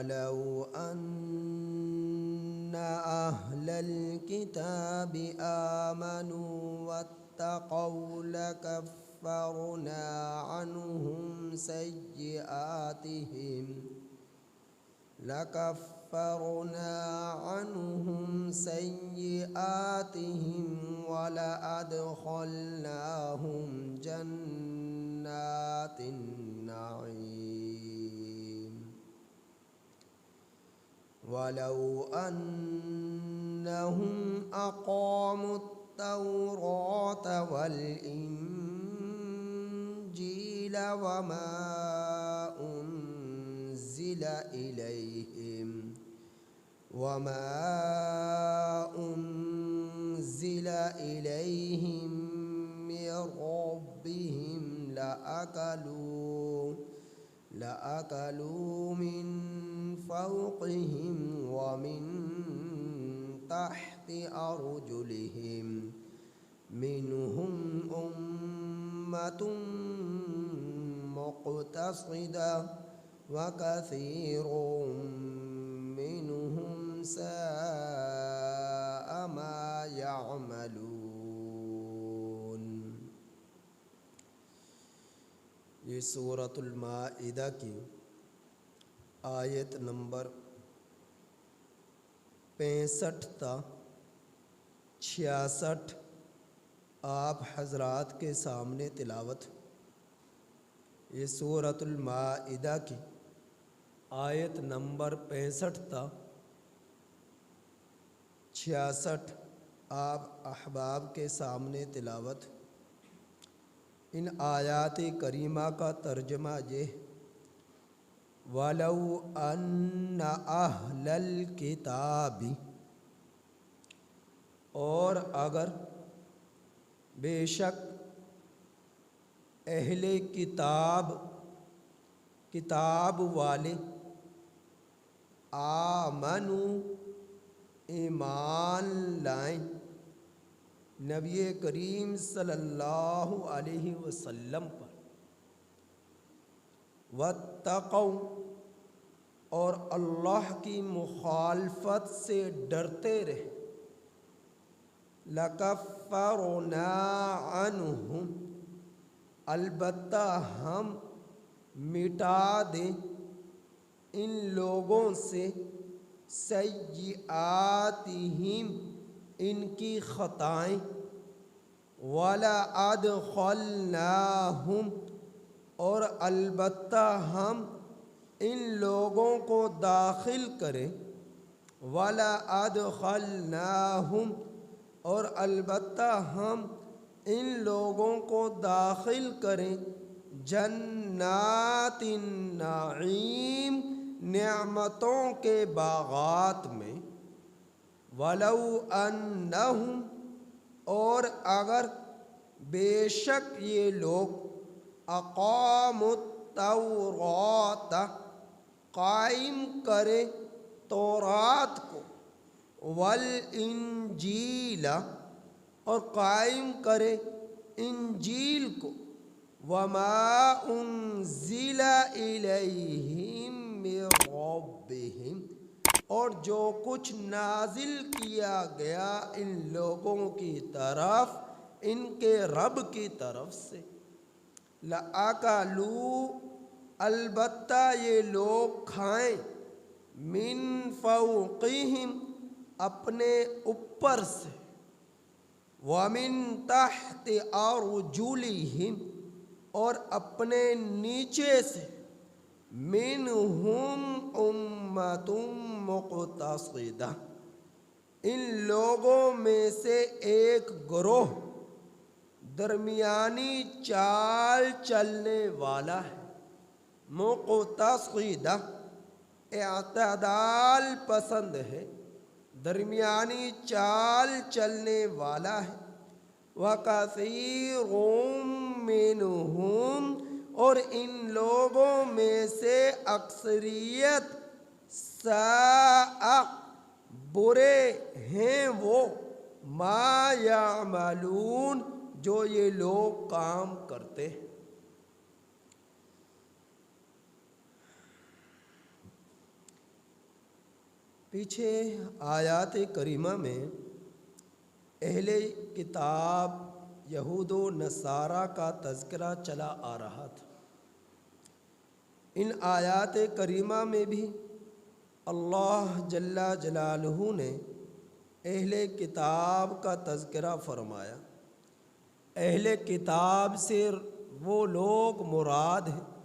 ولو أن أهل الكتاب آمنوا واتقوا لكفرنا عنهم سيئاتهم ولأدخلناهم جنات النعيم ولو أنهم أقاموا التوراة والإنجيل وما أنزل إليهم من ربهم لأكلوا من فوقهم ومن تحت أرجلهم منهم أمة مقتصدة وكثير منهم ساء ما يعملون۔ یہ سورۃ المائدہ کی آیت نمبر 65 تا 66 آپ حضرات کے سامنے تلاوت۔ یہ سورۃ المائدہ کی آیت نمبر 65 تا 66 آپ احباب کے سامنے تلاوت۔ ان آیات کریمہ کا ترجمہ یہ: وَلَوْ أَنَّ أَهْلَ الْكِتَابِ، اور اگر بے شک اہل کتاب والے آمنو ایمان لائیں نبی کریم صلی اللہ علیہ وسلم پر، واتقوا اور اللہ کی مخالفت سے ڈرتے رہے، لَكَفَّرْنَا عَنْهُمْ البتہ ہم مٹا دیں ان لوگوں سے سیئاتہم ان کی خطائیں، وَلَأَدْخَلْنَاهُمْ اور البتہ ہم ان لوگوں کو داخل کریں، وَلَأَدْخَلْنَاهُمْ اور البتہ ہم ان لوگوں کو داخل کریں جنات النعیم نعمتوں کے باغات میں، وَلَوْ أَنَّهُمْ اور اگر بے شک یہ لوگ اقاموا التوراۃ قائم کرے تورات کو، والانجیل اور قائم کرے انجیل کو، وما انزل الیہم من ربہم اور جو کچھ نازل کیا گیا ان لوگوں کی طرف ان کے رب کی طرف سے، لَأَكَلُوا البتہ یہ لوگ کھائیں، من فوقہم اپنے اوپر سے، ومن تحت ارجلہم اور اپنے نیچے سے، منہم امۃ مقتصدہ ان لوگوں میں سے ایک گروہ درمیانی چال چلنے والا ہے، مقتصدہ اعتدال پسند ہے، درمیانی چال چلنے والا ہے، وَكَثِيرٌ مِّنْهُمْ اور ان لوگوں میں سے اکثریت، ساء برے ہیں وہ، ما یعملون جو یہ لوگ کام کرتے ہیں۔ پیچھے آیات کریمہ میں اہل کتاب یہود و نصارہ کا تذکرہ چلا آ رہا تھا۔ ان آیات کریمہ میں بھی اللہ جل جلالہ نے اہل کتاب کا تذکرہ فرمایا۔ اہل کتاب سے وہ لوگ مراد ہیں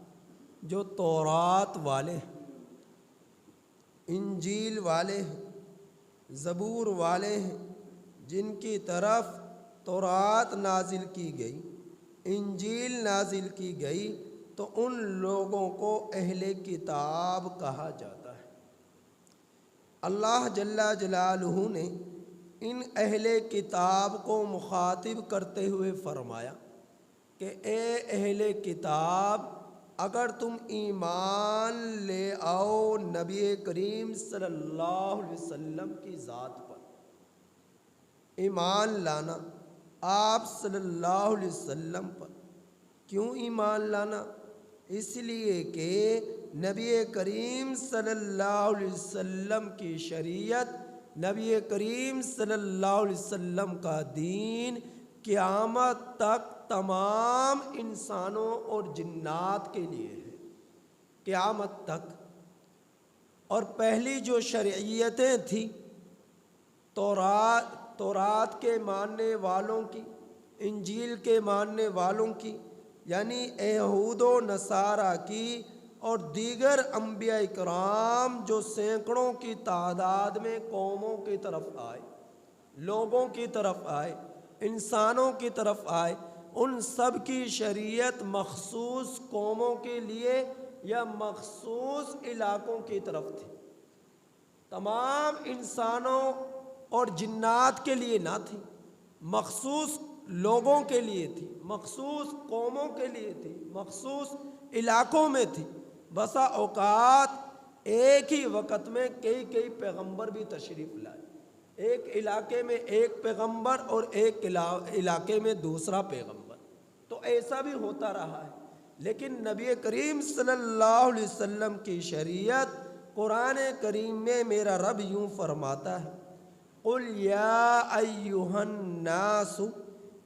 جو تورات والے ہیں، انجیل والے ہیں، زبور والے ہیں، جن کی طرف تورات نازل کی گئی، انجیل نازل کی گئی، تو ان لوگوں کو اہل کتاب کہا جاتا ہے۔ اللہ جل جلالہ نے ان اہل کتاب کو مخاطب کرتے ہوئے فرمایا کہ اے اہل کتاب، اگر تم ایمان لے آؤ نبی کریم صلی اللہ علیہ وسلم کی ذات پر، ایمان لانا آپ صلی اللہ علیہ وسلم پر۔ کیوں ایمان لانا؟ اس لیے کہ نبی کریم صلی اللہ علیہ وسلم کی شریعت، نبی کریم صلی اللہ علیہ وسلم کا دین قیامت تک تمام انسانوں اور جنات کے لیے ہے، قیامت تک۔ اور پہلی جو شرعیتیں تھیں تورات کے ماننے والوں کی، انجیل کے ماننے والوں کی، یعنی یہود و نصارہ کی، اور دیگر انبیاء کرام جو سینکڑوں کی تعداد میں قوموں کی طرف آئے، لوگوں کی طرف آئے، انسانوں کی طرف آئے، ان سب کی شریعت مخصوص قوموں کے لیے یا مخصوص علاقوں کی طرف تھی، تمام انسانوں اور جنات کے لیے نہ تھی، مخصوص لوگوں کے لیے تھی، مخصوص قوموں کے لیے تھی، مخصوص علاقوں میں تھی۔ بسا اوقات ایک ہی وقت میں کئی پیغمبر بھی تشریف لائے، ایک علاقے میں ایک پیغمبر اور ایک علاقے میں دوسرا پیغمبر، تو ایسا بھی ہوتا رہا ہے۔ لیکن نبی کریم صلی اللہ علیہ وسلم کی شریعت قرآن کریم میں میرا رب یوں فرماتا ہے، قُلْ يَا أَيُّهَا النَّاسُ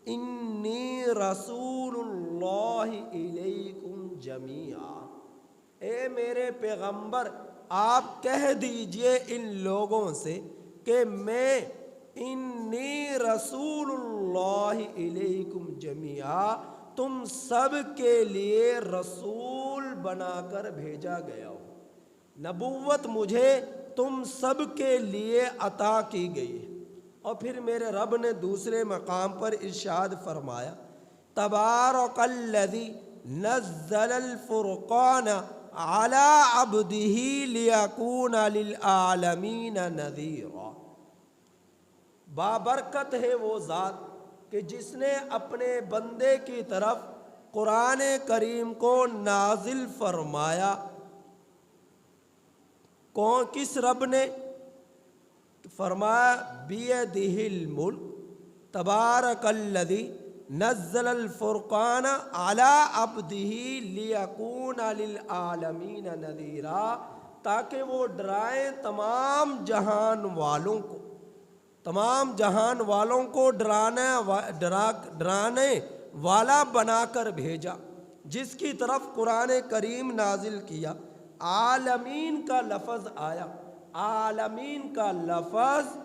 إِنِّي رَسُولُ اللَّهِ إِلَيْكُمْ جَمِيعًا۔ اے میرے پیغمبر، آپ کہہ دیجئے ان لوگوں سے کہ میں انی رسول اللہ الیکم جمیعا، تم سب کے لیے رسول بنا کر بھیجا گیا ہوں، نبوت مجھے تم سب کے لیے عطا کی گئی ہے۔ اور پھر میرے رب نے دوسرے مقام پر ارشاد فرمایا، تبارک الذی نزل الفرقان علی عبدہ لیکون للعالمین نذیرا۔ بابرکت ہے وہ ذات کہ جس نے اپنے بندے کی طرف قرآن کریم کو نازل فرمایا۔ کون؟ کس رب نے؟ فرمایا بیدہ الملک تبارک الذی نزل الفرقان علی عبدہ لیکون للعالمین نذیرا، تاکہ وہ ڈرائیں تمام جہان والوں کو ڈرانے والا بنا کر بھیجا، جس کی طرف قرآن کریم نازل کیا۔ عالمین کا لفظ آیا، عالمین کا لفظ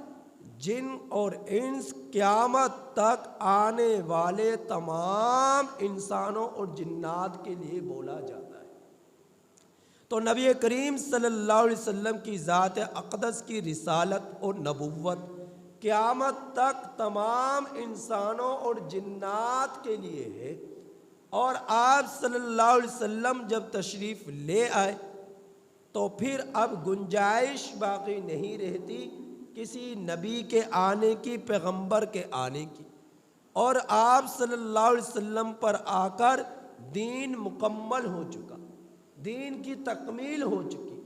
جن اور انس قیامت تک آنے والے تمام انسانوں اور جنات کے لیے بولا جاتا ہے۔ تو نبی کریم صلی اللہ علیہ وسلم کی ذات اقدس کی رسالت اور نبوت قیامت تک تمام انسانوں اور جنات کے لیے ہے۔ اور آپ صلی اللہ علیہ وسلم جب تشریف لے آئے تو پھر اب گنجائش باقی نہیں رہتی کسی نبی کے آنے کی، پیغمبر کے آنے کی، اور آپ صلی اللہ علیہ وسلم پر آ کر دین مکمل ہو چکا، دین کی تکمیل ہو چکی،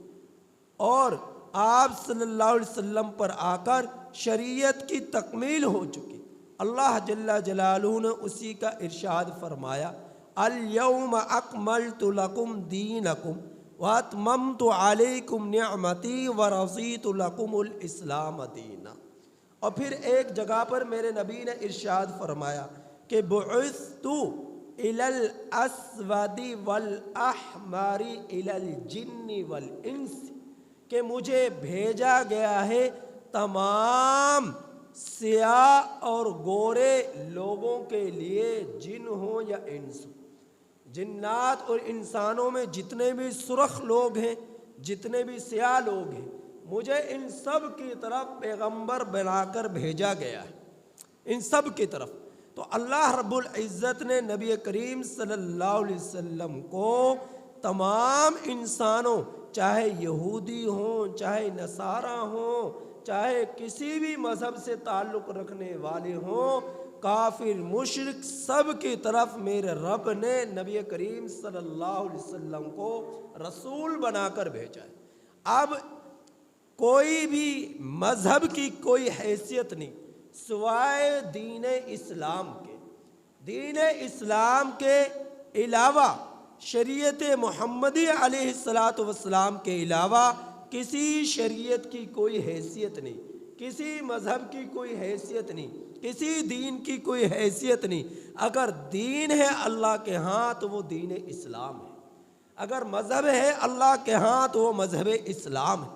اور آپ صلی اللہ علیہ وسلم پر آ کر شریعت کی تکمیل ہو چکی۔ اللہ جل جلالہ نے اسی کا ارشاد فرمایا، الیوم اکملت لکم دینکم وَأَتْمَمْتُ عَلَيْكُمْ نِعْمَتِي وَرَضِيتُ لَكُمُ الْإِسْلَامَ دِينًا۔ اور پھر ایک جگہ پر میرے نبی نے ارشاد فرمایا کہ بُعِثْتُ إِلَى الْأَسْوَدِ وَالْأَحْمَرِ إِلَى الْجِنِّ وَالْإِنسِ، کہ مجھے بھیجا گیا ہے تمام سیاہ اور گورے لوگوں کے لیے، جن ہوں یا انس ہوں۔ جنات اور انسانوں میں جتنے بھی سرخ لوگ ہیں، جتنے بھی سیاہ لوگ ہیں، مجھے ان سب کی طرف پیغمبر بنا کر بھیجا گیا ہے، ان سب کی طرف۔ تو اللہ رب العزت نے نبی کریم صلی اللہ علیہ وسلم کو تمام انسانوں، چاہے یہودی ہوں، چاہے نصارہ ہوں، چاہے کسی بھی مذہب سے تعلق رکھنے والے ہوں، کافر مشرک، سب کی طرف میرے رب نے نبی کریم صلی اللہ علیہ وسلم کو رسول بنا کر بھیجا ہے۔ اب کوئی بھی مذہب کی کوئی حیثیت نہیں سوائے دین اسلام کے۔ دین اسلام کے علاوہ، شریعت محمدی علیہ السلام کے علاوہ کسی شریعت کی کوئی حیثیت نہیں، کسی مذہب کی کوئی حیثیت نہیں، کسی دین کی کوئی حیثیت نہیں۔ اگر دین ہے اللہ کے ہاں تو وہ دین اسلام ہے، اگر مذہب ہے اللہ کے ہاں تو وہ مذہب اسلام ہے،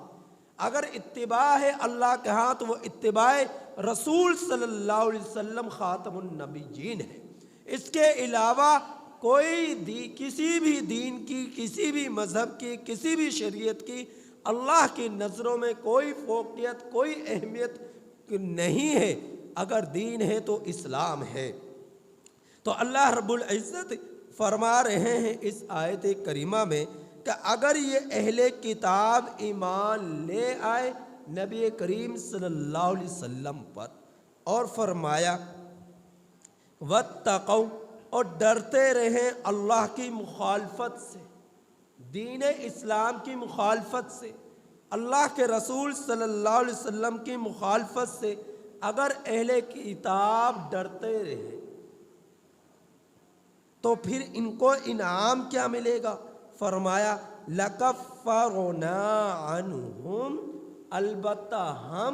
اگر اتباع ہے اللہ کے ہاں تو وہ اتباع رسول صلی اللہ علیہ وسلم خاتم النبیین ہے۔ اس کے علاوہ کوئی کسی بھی دین کی، کسی بھی مذہب کی، کسی بھی شریعت کی اللہ کی نظروں میں کوئی فوقیت، کوئی اہمیت نہیں ہے۔ اگر دین ہے تو اسلام ہے۔ تو اللہ رب العزت فرما رہے ہیں اس آیت کریمہ میں کہ اگر یہ اہل کتاب ایمان لے آئے نبی کریم صلی اللہ علیہ وسلم پر، اور فرمایا وَاتَّقَوْا، اور ڈرتے رہیں اللہ کی مخالفت سے، دین اسلام کی مخالفت سے، اللہ کے رسول صلی اللہ علیہ وسلم کی مخالفت سے اگر اہل کتاب ڈرتے رہے تو پھر ان کو انعام کیا ملے گا؟ فرمایا لَكَفَّرْنَا عَنْهُمْ، البتہ ہم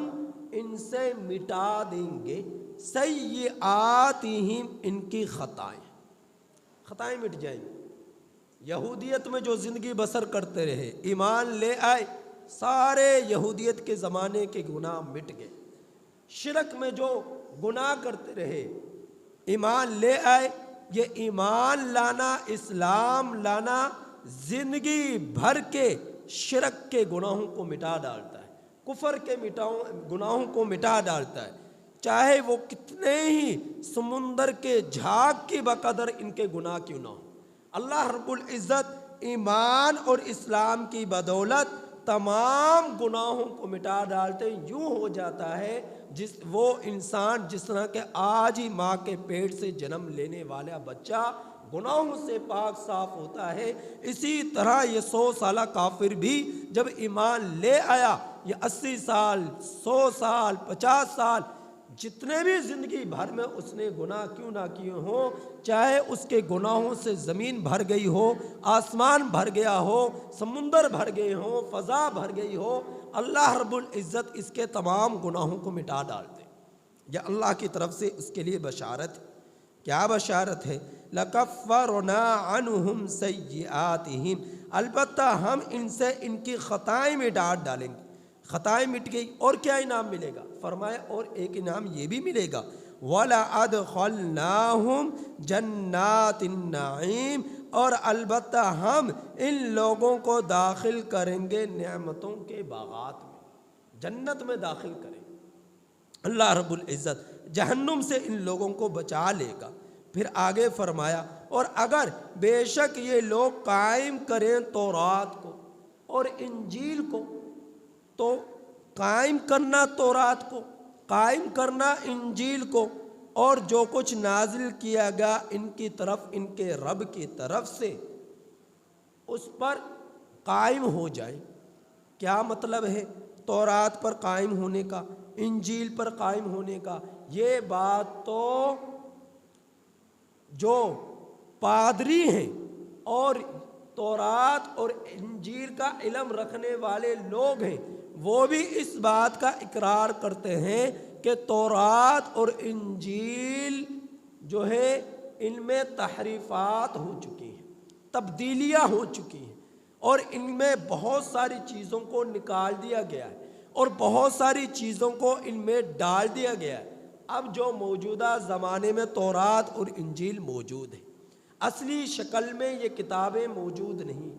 ان سے مٹا دیں گے سیئاتہم، ان کی خطائیں مٹ جائیں گی۔ یہودیت میں جو زندگی بسر کرتے رہے، ایمان لے آئے، سارے یہودیت کے زمانے کے گناہ مٹ گئے۔ شرک میں جو گناہ کرتے رہے، ایمان لے آئے، یہ ایمان لانا، اسلام لانا زندگی بھر کے شرک کے گناہوں کو مٹا ڈالتا ہے، کفر کے گناہوں کو مٹا ڈالتا ہے، چاہے وہ کتنے ہی سمندر کے جھاگ کی بقدر ان کے گناہ کیوں نہ ہو۔ اللہ رب العزت ایمان اور اسلام کی بدولت تمام گناہوں کو مٹا ڈالتے، یوں ہو جاتا ہے وہ انسان جس طرح کہ آج ہی ماں کے پیٹ سے جنم لینے والا بچہ گناہوں سے پاک صاف ہوتا ہے، اسی طرح یہ 100 سالہ کافر بھی جب ایمان لے آیا، یہ 80 سال، 100 سال، 50 سال، جتنے بھی زندگی بھر میں اس نے گناہ کیوں نہ کیے ہوں، چاہے اس کے گناہوں سے زمین بھر گئی ہو، آسمان بھر گیا ہو، سمندر بھر گئے ہوں، فضا بھر گئی ہو، اللہ رب العزت اس کے تمام گناہوں کو مٹا ڈالتے۔ یہ اللہ کی طرف سے اس کے لیے بشارت ہے۔ کیا بشارت ہے؟ لَكَفَّرْنَا عَنْهُمْ سَيِّئَاتِهِمْ، البتہ ہم ان سے ان کی خطائیں مٹا ڈالیں گے۔ خطائیں مٹ گئی، اور کیا انعام ملے گا؟ فرمایا اور ایک انعام یہ بھی ملے گا وَلَأَدْخَلْنَاهُمْ جَنَّاتِ النَّعِيمِ، اور البتہ ہم ان لوگوں کو داخل کریں گے نعمتوں کے باغات میں، جنت میں داخل کریں گے۔ اللہ رب العزت جہنم سے ان لوگوں کو بچا لے گا۔ پھر آگے فرمایا اور اگر بے شک یہ لوگ قائم کریں تورات کو اور انجیل کو، تو قائم کرنا تورات کو، قائم کرنا انجیل کو، اور جو کچھ نازل کیا گیا ان کی طرف، ان کے رب کی طرف سے، اس پر قائم ہو جائیں۔ کیا مطلب ہے تورات پر قائم ہونے کا، انجیل پر قائم ہونے کا؟ یہ بات تو جو پادری ہیں اور تورات اور انجیل کا علم رکھنے والے لوگ ہیں وہ بھی اس بات کا اقرار کرتے ہیں کہ تورات اور انجیل جو ہے ان میں تحریفات ہو چکی ہیں، تبدیلیاں ہو چکی ہیں، اور ان میں بہت ساری چیزوں کو نکال دیا گیا ہے اور بہت ساری چیزوں کو ان میں ڈال دیا گیا ہے۔ اب جو موجودہ زمانے میں تورات اور انجیل موجود ہے، اصلی شکل میں یہ کتابیں موجود نہیں۔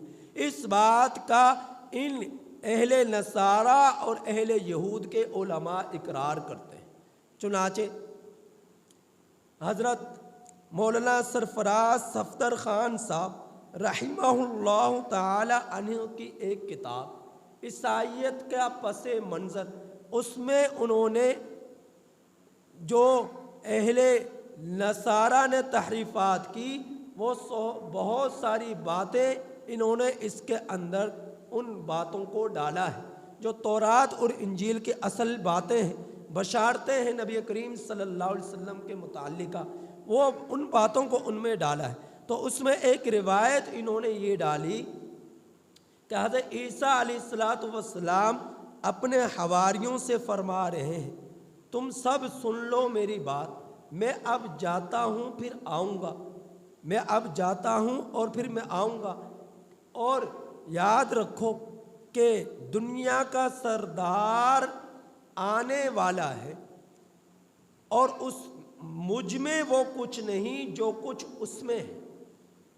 اس بات کا ان اہل نصارہ اور اہل یہود کے علماء اقرار کرتے ہیں۔ چنانچہ حضرت مولانا سرفراز صفدر خان صاحب رحمہ اللہ تعالی عنہ کی ایک کتاب عیسائیت کا پس منظر، اس میں انہوں نے جو اہل نصارہ نے تحریفات کی وہ بہت ساری باتیں انہوں نے اس کے اندر ان باتوں کو ڈالا ہے جو تورات اور انجیل کے اصل باتیں ہیں، بشارتیں ہیں نبی کریم صلی اللہ علیہ وسلم کے متعلقہ، وہ ان باتوں کو ان میں ڈالا ہے۔ تو اس میں ایک روایت انہوں نے یہ ڈالی کہ حضرت عیسیٰ علیہ السلام اپنے حواریوں سے فرما رہے ہیں، تم سب سن لو میری بات، میں اب جاتا ہوں پھر آؤں گا، میں اب جاتا ہوں اور پھر میں آؤں گا، اور یاد رکھو کہ دنیا کا سردار آنے والا ہے اور اس مجھ میں وہ کچھ نہیں جو کچھ اس میں ہے۔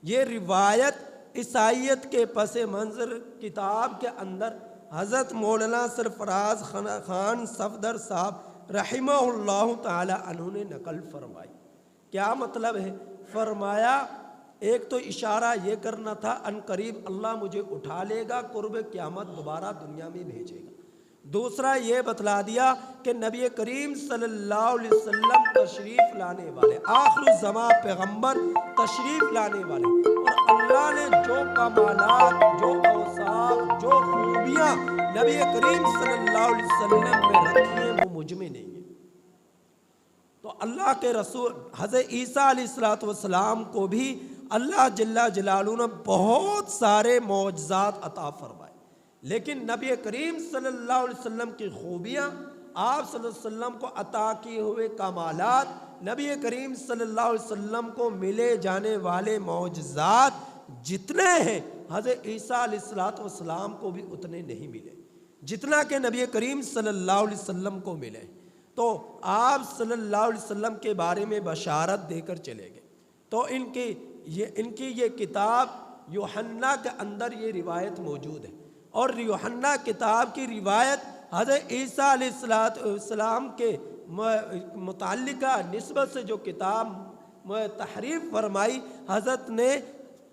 یہ روایت عیسائیت کے پس منظر کتاب کے اندر حضرت مولانا سرفراز خان صفدر صاحب رحمہ اللہ تعالی عنہ نے نقل فرمائی۔ کیا مطلب ہے؟ فرمایا ایک تو اشارہ یہ کرنا تھا ان قریب اللہ مجھے اٹھا لے گا، قرب قیامت دوبارہ دنیا میں بھیجے گا۔ دوسرا یہ بتلا دیا کہ نبی کریم صلی اللہ علیہ وسلم تشریف لانے والے، آخر الزمان پیغمبر تشریف لانے والے، اور اللہ نے جو کمالات، جو اوصاف، جو خوبیاں نبی کریم صلی اللہ علیہ وسلم میں رکھی ہیں وہ مجھ میں نہیں ہے۔ تو اللہ کے رسول حضرت عیسیٰ علیہ السلام کو بھی اللہ جل جلالہ نے بہت سارے معجزات عطا فرمائے، لیکن نبی کریم صلی اللہ علیہ وسلم کی خوبیاں، آپ صلی اللہ علیہ وسلم کو عطا کیے ہوئے کمالات، نبی کریم صلی اللہ علیہ وسلم کو ملے جانے والے معجزات جتنے ہیں حضرت عیسیٰ علیہ السلام کو بھی اتنے نہیں ملے جتنا کہ نبی کریم صلی اللہ علیہ وسلم کو ملے۔ تو آپ صلی اللہ علیہ وسلم کے بارے میں بشارت دے کر چلے گئے۔ تو ان کی یہ کتاب یوحنا کے اندر یہ روایت موجود ہے، اور یوحنا کتاب کی روایت حضرت عیسیٰ علیہ السلام کے متعلقہ نسبت سے جو کتاب تحریف فرمائی حضرت نے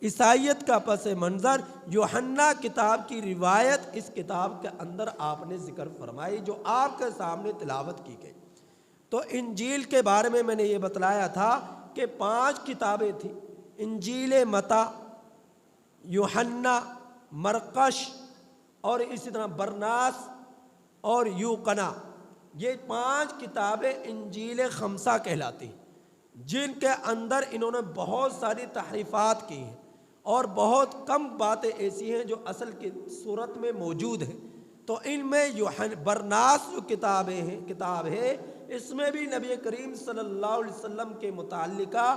عیسائیت کا پس منظر یوحنا کتاب کی روایت اس کتاب کے اندر آپ نے ذکر فرمائی جو آپ کے سامنے تلاوت کی گئی۔ تو انجیل کے بارے میں نے یہ بتلایا تھا کہ 5 کتابیں تھیں، انجیل متی، یوحنا، مرقس اور اسی طرح برناس اور یوقنا، یہ 5 کتابیں انجیل خمسہ کہلاتی ہیں، جن کے اندر انہوں نے بہت ساری تحریفات کی ہیں اور بہت کم باتیں ایسی ہیں جو اصل کی صورت میں موجود ہیں۔ تو ان میں برناس جو کتاب ہے اس میں بھی نبی کریم صلی اللہ علیہ وسلم کے متعلقہ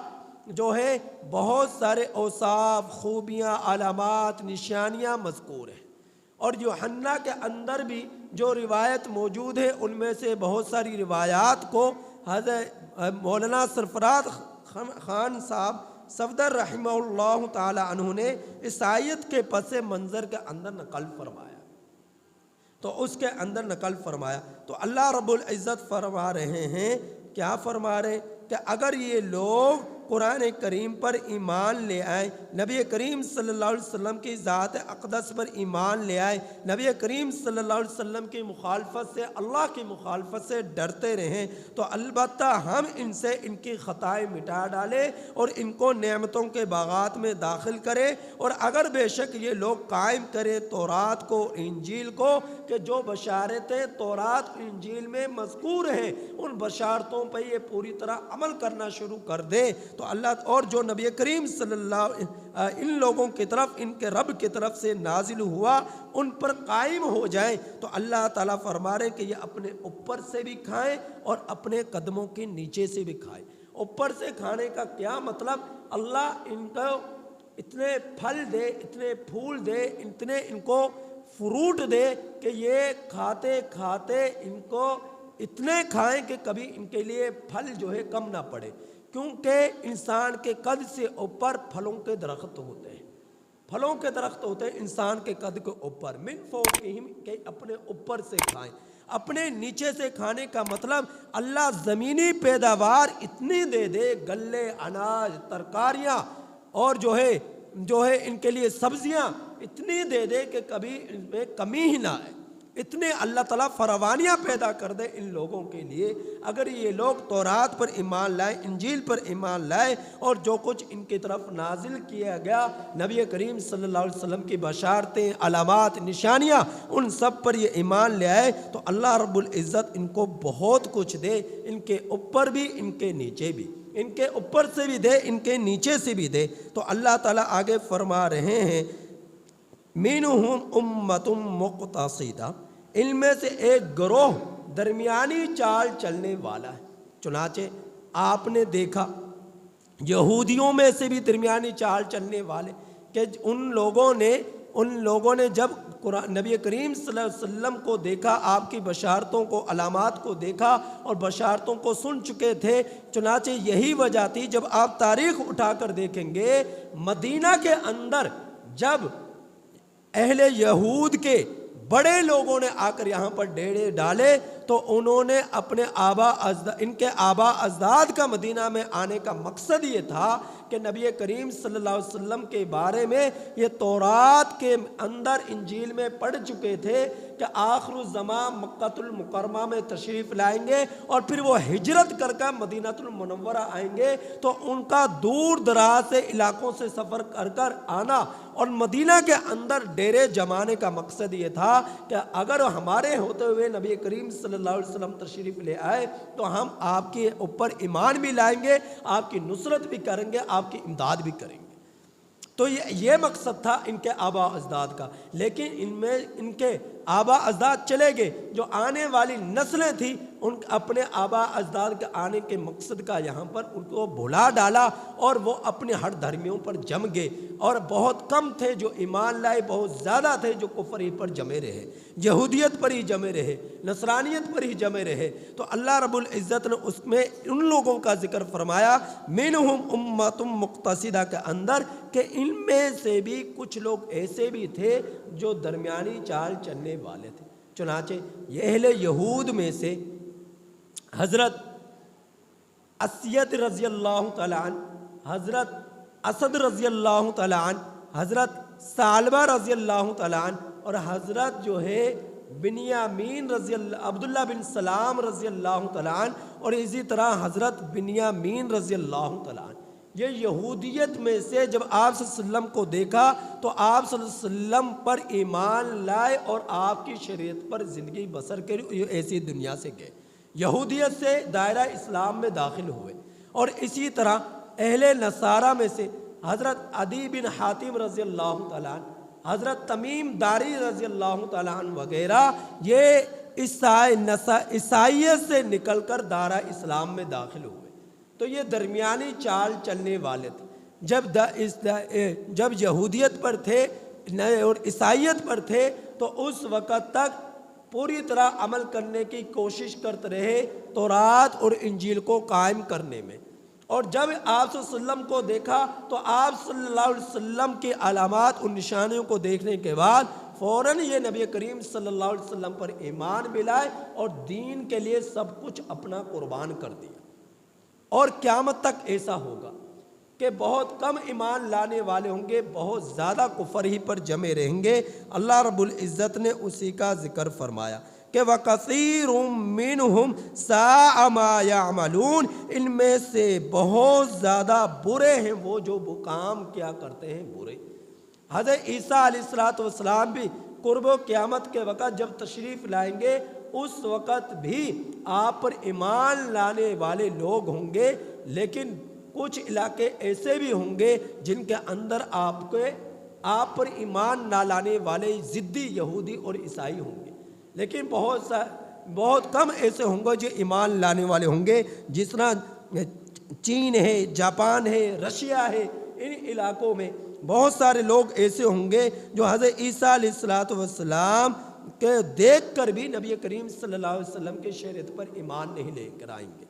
جو ہے بہت سارے اوصاف، خوبیاں، علامات، نشانیاں مذکور ہیں، اور یوحنا کے اندر بھی جو روایت موجود ہے ان میں سے بہت ساری روایات کو حضرت مولانا سرفراز خان صاحب صفدر رحمہ اللہ تعالی عنہ نے عیسائیت کے پس منظر کے اندر نقل فرمایا۔ تو اس کے اندر نقل فرمایا تو اللہ رب العزت فرما رہے ہیں، کیا فرما رہے کہ اگر یہ لوگ قرآن کریم پر ایمان لے آئیں، نبی کریم صلی اللہ علیہ وسلم کی ذات اقدس پر ایمان لے آئیں، نبی کریم صلی اللہ علیہ وسلم کی مخالفت سے، اللہ کی مخالفت سے ڈرتے رہیں، تو البتہ ہم ان سے ان کی خطائیں مٹا ڈالیں اور ان کو نعمتوں کے باغات میں داخل کریں۔ اور اگر بے شک یہ لوگ قائم کریں تورات کو، انجیل کو، کہ جو بشارتیں تورات انجیل میں مذکور ہیں ان بشارتوں پہ یہ پوری طرح عمل کرنا شروع کر دیں، تو اللہ اور جو نبی کریم صلی اللہ ان لوگوں کی طرف ان کے رب کی طرف سے نازل ہوا ان پر قائم ہو جائیں، تو اللہ تعالیٰ فرما رہے کہ یہ اپنے اوپر سے بھی کھائیں اور اپنے قدموں کے نیچے سے بھی کھائیں۔ اوپر سے کھانے کا کیا مطلب؟ اللہ ان کو اتنے پھل دے، اتنے پھول دے، اتنے ان کو فروٹ دے کہ یہ کھاتے کھاتے ان کو اتنے کھائیں کہ کبھی ان کے لیے پھل جو ہے کم نہ پڑے، کیونکہ انسان کے قد سے اوپر پھلوں کے درخت ہوتے ہیں، پھلوں کے درخت ہوتے ہیں انسان کے قد کے اوپر، من فوقہم، کہ اپنے اوپر سے کھائیں۔ اپنے نیچے سے کھانے کا مطلب اللہ زمینی پیداوار اتنی دے دے، گلے، اناج، ترکاریاں اور جو ہے ان کے لیے سبزیاں اتنی دے دے کہ کبھی ان میں کمی ہی نہ آئے، اتنے اللہ تعالیٰ فراوانیاں پیدا کر دے ان لوگوں کے لیے۔ اگر یہ لوگ تورات پر ایمان لائے، انجیل پر ایمان لائے اور جو کچھ ان کی طرف نازل کیا گیا نبی کریم صلی اللہ علیہ وسلم کی بشارتیں، علامات، نشانیاں، ان سب پر یہ ایمان لے آئے تو اللہ رب العزت ان کو بہت کچھ دے، ان کے اوپر بھی ان کے نیچے بھی، ان کے اوپر سے بھی دے، ان کے نیچے سے بھی دے۔ تو اللہ تعالیٰ آگے فرما رہے ہیں مِنْهُمْ أُمَّةٌ مُقْتَصِدَةٌ، ان میں سے ایک گروہ درمیانی چال چلنے والا ہے۔ چنانچہ آپ نے دیکھا یہودیوں میں سے بھی درمیانی چال چلنے والے کہ ان لوگوں نے جب نبی کریم صلی اللہ علیہ وسلم کو دیکھا، آپ کی بشارتوں کو، علامات کو دیکھا اور بشارتوں کو سن چکے تھے، چنانچہ یہی وجہ تھی جب آپ تاریخ اٹھا کر دیکھیں گے مدینہ کے اندر جب اہل یہود کے بڑے لوگوں نے آ کر یہاں پر ڈیرے ڈالے تو انہوں نے اپنے ان کے آبا اجداد کا مدینہ میں آنے کا مقصد یہ تھا کہ نبی کریم صلی اللہ علیہ وسلم کے بارے میں یہ تورات کے اندر انجیل میں پڑھ چکے تھے کہ آخر الزمان مکہ المکرمہ میں تشریف لائیں گے اور پھر وہ ہجرت کر کر مدینہ المنورہ آئیں گے، تو ان کا دور دراز سے علاقوں سے سفر کر کر آنا اور مدینہ کے اندر ڈیرے جمانے کا مقصد یہ تھا کہ اگر ہمارے ہوتے ہوئے نبی کریم صلی اللہ علیہ وسلم تشریف لے آئے تو ہم آپ کے اوپر ایمان بھی لائیں گے، آپ کی نصرت بھی کریں گے، آپ کی امداد بھی کریں گے۔ تو یہ مقصد تھا ان کے آبا اجداد کا، لیکن ان کے آبا اجداد چلے گئے، جو آنے والی نسلیں تھیں ان اپنے آبا اجداد کے آنے کے مقصد کا یہاں پر ان کو بھلا ڈالا اور وہ اپنے ہٹ دھرمیوں پر جم گئے، اور بہت کم تھے جو ایمان لائے، بہت زیادہ تھے جو کفر ہی پر جمے رہے، یہودیت پر ہی جمے رہے، نصرانیت پر ہی جمے رہے۔ تو اللہ رب العزت نے اس میں ان لوگوں کا ذکر فرمایا منہم امۃ مقتصدہ کے اندر کہ ان میں سے بھی کچھ لوگ ایسے بھی تھے جو درمیانی چال چلنے والے تھے۔ چنانچہ یہ اہل یہود میں سے حضرت اسید رضی اللہ تعالیٰ عنہ، حضرت اسد رضی اللہ تعالیٰ عنہ، حضرت سالبہ رضی اللہ تعالیٰ عنہ اور حضرت جو ہے بنیامین عبداللہ بن سلام رضی اللہ تعالیٰ عنہ اور اسی طرح حضرت بنیامین رضی اللہ تعالیٰ عنہ، یہ یہودیت میں سے جب آپ صلی اللہ علیہ وسلم کو دیکھا تو آپ صلی اللہ علیہ وسلم پر ایمان لائے اور آپ کی شریعت پر زندگی بسر کری، ایسی دنیا سے گئے، یہودیت سے دائرہ اسلام میں داخل ہوئے۔ اور اسی طرح اہل نصارہ میں سے حضرت عدی بن حاتم رضی اللہ تعالیٰ عنہ، حضرت تمیم داری رضی اللہ تعالیٰ عنہ وغیرہ یہ عیسائیت سے نکل کر دائرہ اسلام میں داخل ہوئے۔ تو یہ درمیانی چال چلنے والے تھے۔ جب یہودیت پر تھے اور عیسائیت پر تھے تو اس وقت تک پوری طرح عمل کرنے کی کوشش کرتے رہے تورات اور انجیل کو قائم کرنے میں، اور جب آپ صلی اللہ علیہ وسلم کو دیکھا تو آپ صلی اللہ علیہ وسلم کی علامات اور نشانیوں کو دیکھنے کے بعد فوراً یہ نبی کریم صلی اللہ علیہ وسلم پر ایمان ملائے اور دین کے لیے سب کچھ اپنا قربان کر دیا۔ اور قیامت تک ایسا ہوگا کہ بہت کم ایمان لانے والے ہوں گے، بہت زیادہ کفر ہی پر جمے رہیں گے۔ اللہ رب العزت نے اسی کا ذکر فرمایا کہ وَكَثِيرٌ مِّنْهُمْ سَاءَ مَا يَعْمَلُونَ، ان میں سے بہت زیادہ برے ہیں وہ جو کام کیا کرتے ہیں برے۔ حضرت عیسیٰ علیہ السلام بھی قرب و قیامت کے وقت جب تشریف لائیں گے اس وقت بھی آپ پر ایمان لانے والے لوگ ہوں گے، لیکن کچھ علاقے ایسے بھی ہوں گے جن کے اندر آپ پر ایمان نہ لانے والے ضدی یہودی اور عیسائی ہوں گے، لیکن بہت کم ایسے ہوں گے جو ایمان لانے والے ہوں گے، جس طرح چین ہے، جاپان ہے، رشیا ہے، ان علاقوں میں بہت سارے لوگ ایسے ہوں گے جو حضرت عیسیٰ علیہ السلام کے دیکھ کر بھی نبی کریم صلی اللہ علیہ وسلم کے شریعت پر ایمان نہیں لے کر آئیں گے۔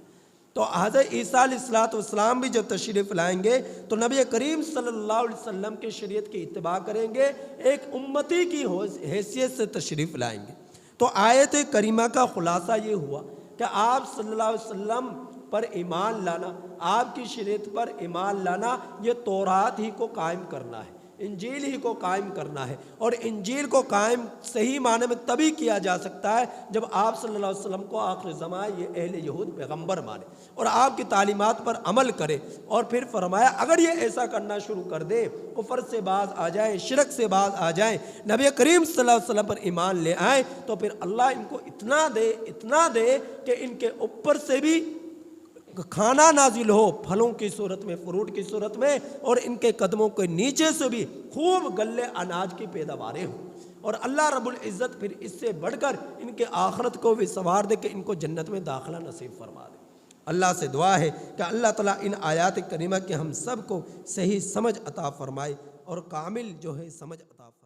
تو حضرت عیسیٰ علیہ السلام بھی جب تشریف لائیں گے تو نبی کریم صلی اللہ علیہ وسلم کے شریعت کی اتباع کریں گے، ایک امتی کی حیثیت سے تشریف لائیں گے۔ تو آیت کریمہ کا خلاصہ یہ ہوا کہ آپ صلی اللہ علیہ وسلم پر ایمان لانا، آپ کی شریعت پر ایمان لانا، یہ تورات ہی کو قائم کرنا ہے، انجیل ہی کو قائم کرنا ہے، اور انجیل کو قائم صحیح معنی میں تبھی کیا جا سکتا ہے جب آپ صلی اللہ علیہ وسلم کو آخر زمان یہ اہل یہود پیغمبر مانے اور آپ کی تعلیمات پر عمل کرے۔ اور پھر فرمایا اگر یہ ایسا کرنا شروع کر دے، کفر سے باز آ جائیں، شرک سے باز آ جائیں، نبی کریم صلی اللہ علیہ وسلم پر ایمان لے آئیں، تو پھر اللہ ان کو اتنا دے کہ ان کے اوپر سے بھی کھانا نازل ہو، پھلوں کی صورت میں، فروٹ کی صورت میں، اور ان کے قدموں کے نیچے سے بھی خوب غلے اناج کی پیداواریں ہوں، اور اللہ رب العزت پھر اس سے بڑھ کر ان کے آخرت کو بھی سنوار دے کہ ان کو جنت میں داخلہ نصیب فرما دے۔ اللہ سے دعا ہے کہ اللہ تعالیٰ ان آیات کریمہ کے ہم سب کو صحیح سمجھ عطا فرمائے اور کامل جو ہے سمجھ عطا فرمائے۔